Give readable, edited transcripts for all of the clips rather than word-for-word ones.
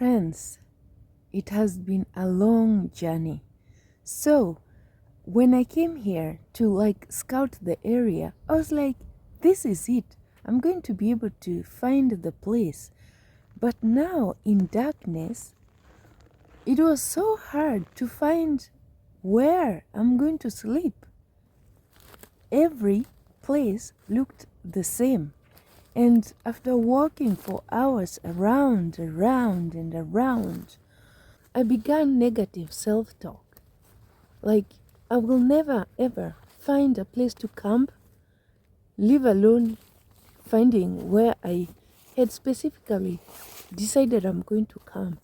friends, it has been a long journey. So, when I came here to like scout the area, I was like, this is it. I'm going to be able to find the place. But now in darkness, it was so hard to find where I'm going to sleep. Every place looked the same. And after walking for hours around, and around, I began negative self-talk. Like, I will never ever find a place to camp, leave alone finding where I had specifically decided I'm going to camp.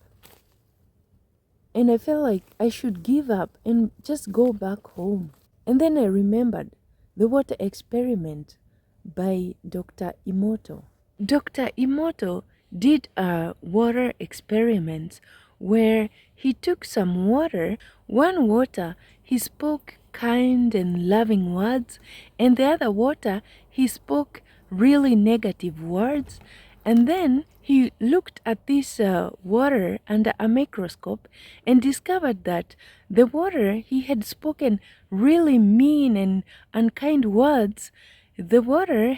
And I felt like I should give up and just go back home. And then I remembered the water experiment by Dr. Emoto. Dr. Emoto did a water experiment where he took some water, one water he spoke kind and loving words, and the other water he spoke really negative words. And then he looked at this water under a microscope and discovered that the water he had spoken really mean and unkind words, the water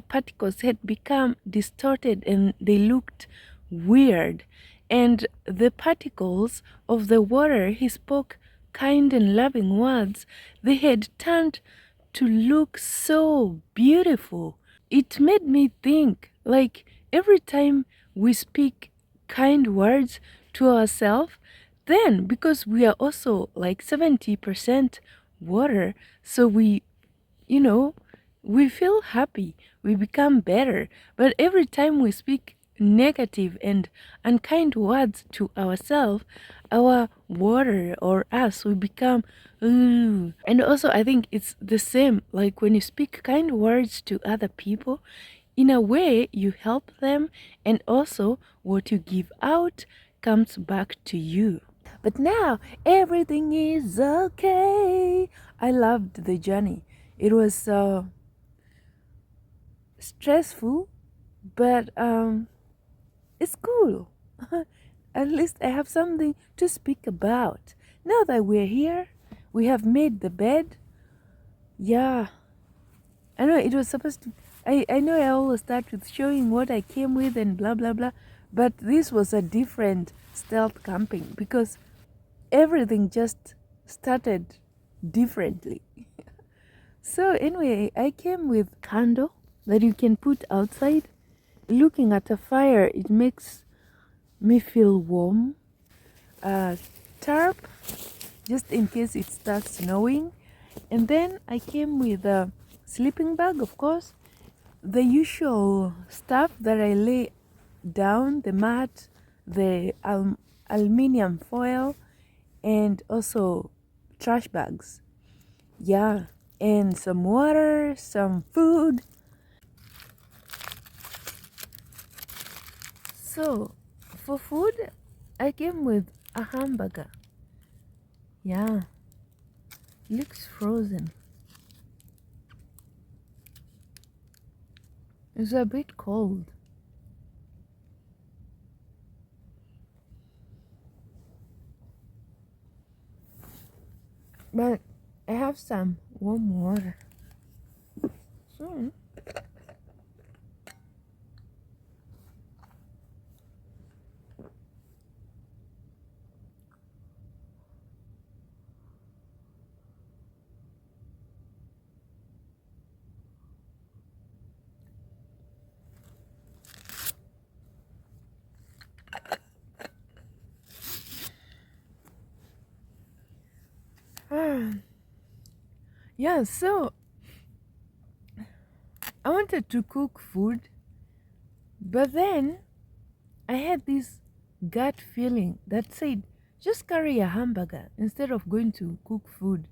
particles had become distorted and they looked weird. And the particles of the water he spoke kind and loving words, they had turned to look so beautiful. It made me think, like, every time we speak kind words to ourselves, then because we are also like 70% water, so we we feel happy, we become better. But every time we speak negative and unkind words to ourselves, our water or us, we become ooh. And also, I think it's the same like when you speak kind words to other people, in a way, you help them, and also what you give out comes back to you. But now everything is okay. I loved the journey. It was stressful, but it's cool. At least I have something to speak about. Now that we're here, we have made the bed. Yeah, I know it was supposed to. I know I always start with showing what I came with and blah blah blah, but this was a different stealth camping because everything just started differently. So anyway, I came with candle that you can put outside. Looking at a fire, it makes me feel warm. Tarp, just in case it starts snowing. And then I came with a sleeping bag, of course. The usual stuff that I lay down, the mat, the aluminium foil, and also trash bags. Yeah, and some water, some food. So, for food, I came with a hamburger. Yeah, looks frozen. It's a bit cold. But I have some warm water. So, yeah, so I wanted to cook food, but then I had this gut feeling that said, just carry a hamburger instead of going to cook food.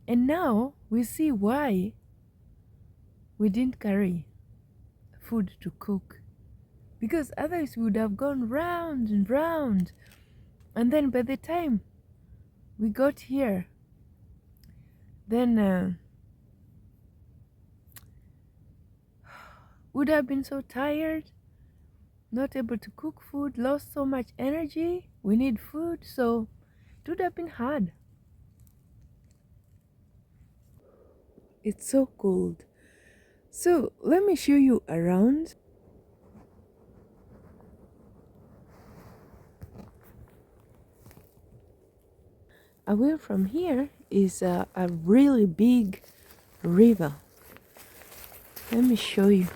And now we see why we didn't carry food to cook. Because otherwise we would have gone round and round. And then by the time we got here, then would have been so tired. not able to cook food, lost so much energy. We need food, so it would have been hard. It's so cold. So let me show you around. Away from here is a really big river. Let me show you.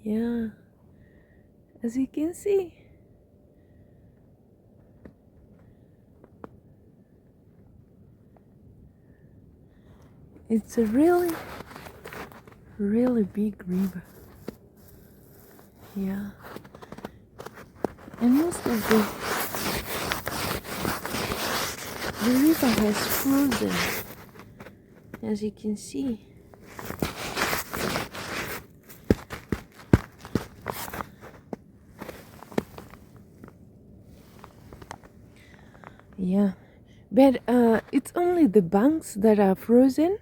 Yeah, as you can see, it's a really, really big river. Yeah, and most of the river has frozen, as you can see. Yeah, but it's only the banks that are frozen.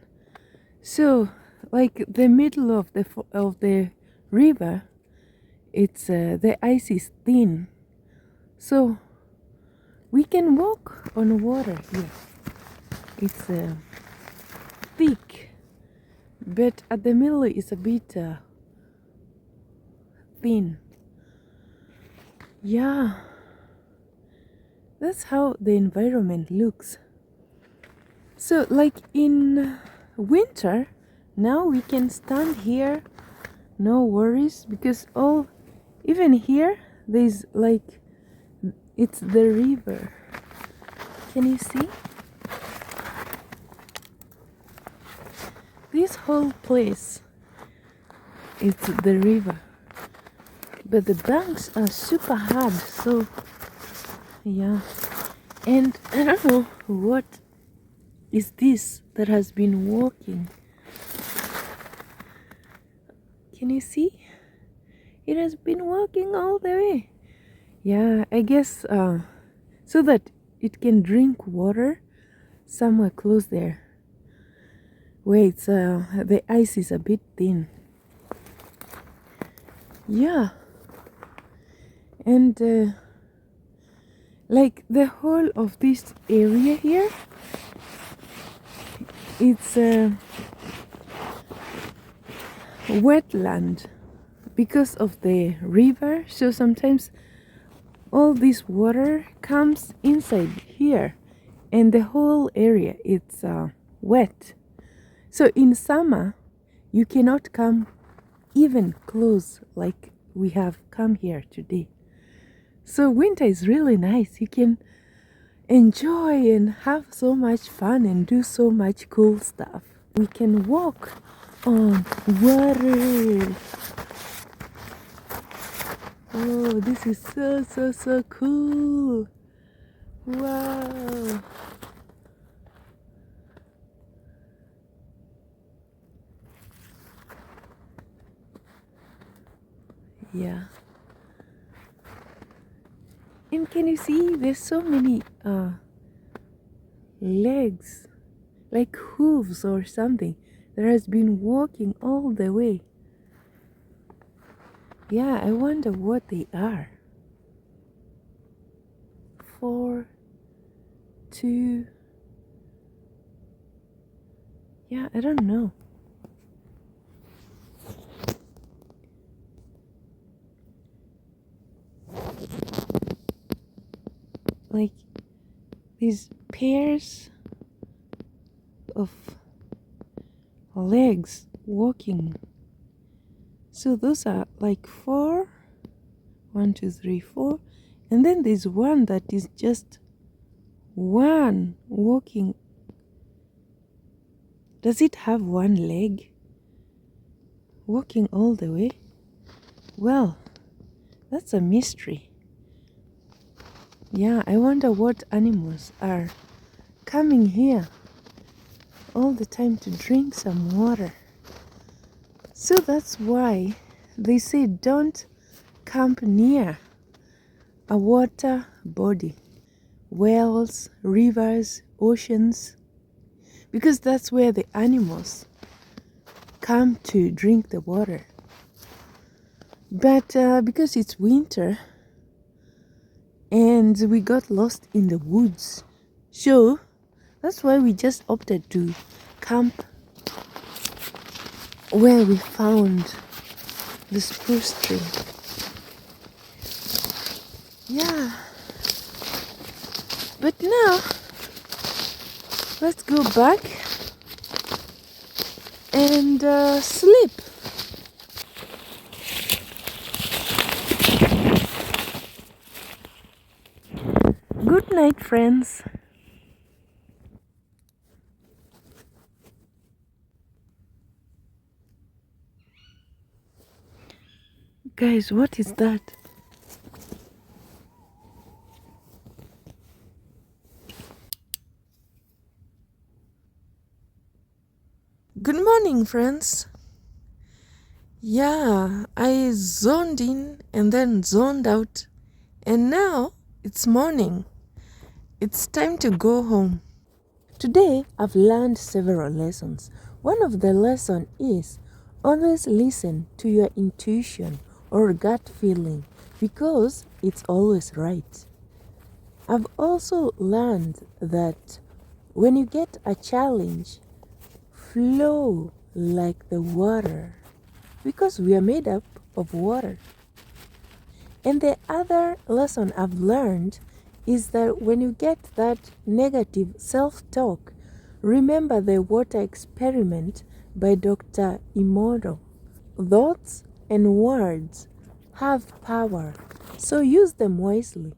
So, like the middle of the river, it's the ice is thin. So we can walk on water here. It's thick, but at the middle it's a bit thin. Yeah, that's how the environment looks. So, like in winter, now we can stand here, no worries, because even here, there's like, it's the river. Can you see? This whole place, it's the river. But the banks are super hard, so yeah. And I don't know what is this that has been walking. Can you see? It has been walking all the way. Yeah, I guess so that it can drink water somewhere close there. Wait, the ice is a bit thin. Yeah. And like the whole of this area here, it's wetland because of the river. So sometimes all this water comes inside here, and the whole area it's wet. So in summer, you cannot come even close like we have come here today. So winter is really nice. You can enjoy and have so much fun and do so much cool stuff. We can walk on water. Oh, this is so cool. Wow. Yeah. And can you see there's so many legs, like hooves or something, that has been walking all the way. Yeah, I wonder what they are. 4, 2. Yeah, I don't know. Like these pairs of legs walking. So those are like 4. 1, 2, 3, 4. And then there's one that is just One walking. Does it have one leg? Walking all the way? Well, that's a mystery. Yeah, I wonder what animals are coming here all the time to drink some water. So that's why they say don't camp near a water body, wells, rivers, oceans, because that's where the animals come to drink the water. But because it's winter and we got lost in the woods, so that's why we just opted to camp where we found the spruce tree. Yeah. But now, let's go back and sleep. Good night, friends. Guys, what is that? Good morning, friends. Yeah, I zoned in and then zoned out, and now it's morning. It's time to go home. Today, I've learned several lessons. One of the lessons is always listen to your intuition or gut feeling because it's always right. I've also learned that when you get a challenge, flow like the water because we are made up of water. And the other lesson I've learned is that when you get that negative self-talk, remember the water experiment by Dr. Emoto. Thoughts and words have power, so use them wisely.